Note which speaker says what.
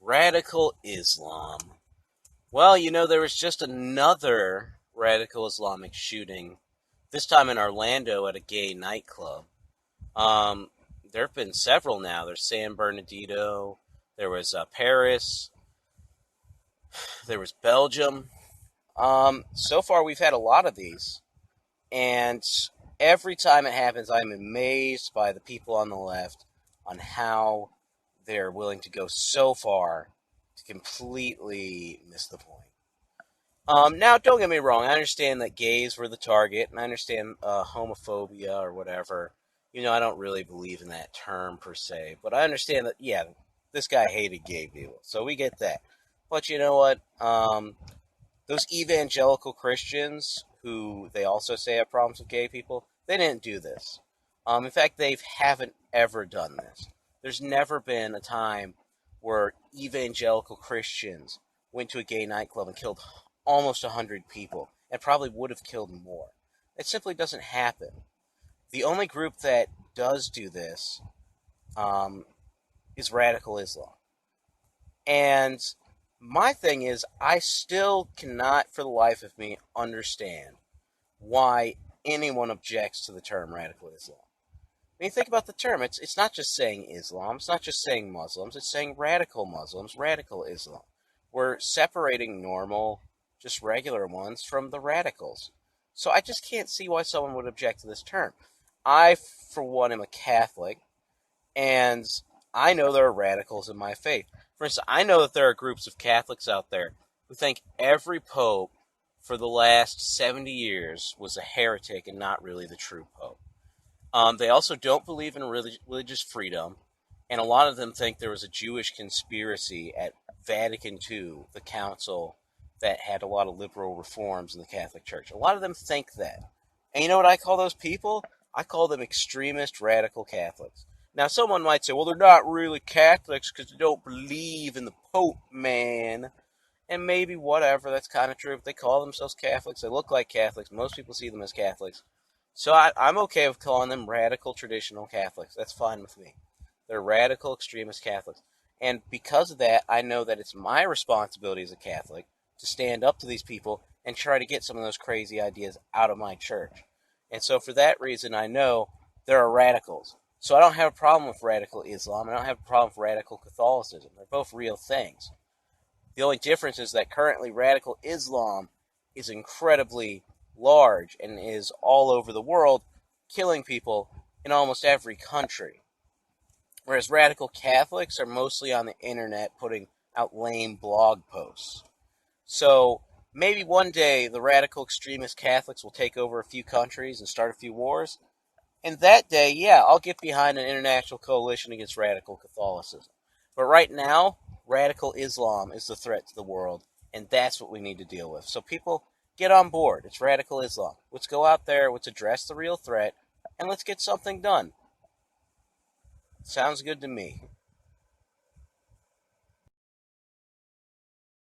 Speaker 1: Radical Islam. Well, there was just another radical Islamic shooting, this time in Orlando at a gay nightclub. Um, there have been several now. There's San Bernardino, there was Paris, there was Belgium. So far, we've had a lot of these. And every time it happens, I'm amazed by the people on the left on how they're willing to go so far to completely miss the point. Now, don't get me wrong. I understand that gays were the target, and I understand homophobia or whatever. I don't really believe in that term per se, but I understand that, yeah, this guy hated gay people, so we get that. But you know what? Those evangelical Christians who they also say have problems with gay people, they didn't do this. In fact, they haven't ever done this. There's never been a time where evangelical Christians went to a gay nightclub and killed almost 100 people and probably would have killed more. It simply doesn't happen. The only group that does do this um, is radical Islam. And my thing is, I still cannot for the life of me understand why anyone objects to the term radical Islam. When you think about the term, it's not just saying Islam, it's not just saying Muslims, it's saying radical Muslims, radical Islam. We're separating normal, just regular ones from the radicals. So I just can't see why someone would object to this term. I, for one, am a Catholic, and I know there are radicals in my faith. For instance, I know that there are groups of Catholics out there who think every pope for the last 70 years was a heretic and not really the true pope. They also don't believe in religious freedom, and a lot of them think there was a Jewish conspiracy at Vatican II, the council that had a lot of liberal reforms in the Catholic Church. A lot of them think that. And you know what I call those people? I call them extremist radical Catholics. Now, someone might say, well, they're not really Catholics because they don't believe in the Pope, man. And maybe whatever, that's kind of true. If they call themselves Catholics, they look like Catholics. Most people see them as Catholics. So I'm okay with calling them radical traditional Catholics. That's fine with me. They're radical extremist Catholics. And because of that, I know that it's my responsibility as a Catholic to stand up to these people and try to get some of those crazy ideas out of my church. And so for that reason, I know there are radicals. So I don't have a problem with radical Islam. I don't have a problem with radical Catholicism. They're both real things. The only difference is that currently radical Islam is incredibly large and is all over the world, killing people in almost every country. Whereas radical Catholics are mostly on the internet putting out lame blog posts. So maybe one day the radical extremist Catholics will take over a few countries and start a few wars. And that day, yeah, I'll get behind an international coalition against radical Catholicism. But right now, radical Islam is the threat to the world, and that's what we need to deal with. So people, get on board. It's radical Islam. Let's go out there, let's address the real threat, and let's get something done. Sounds good to me.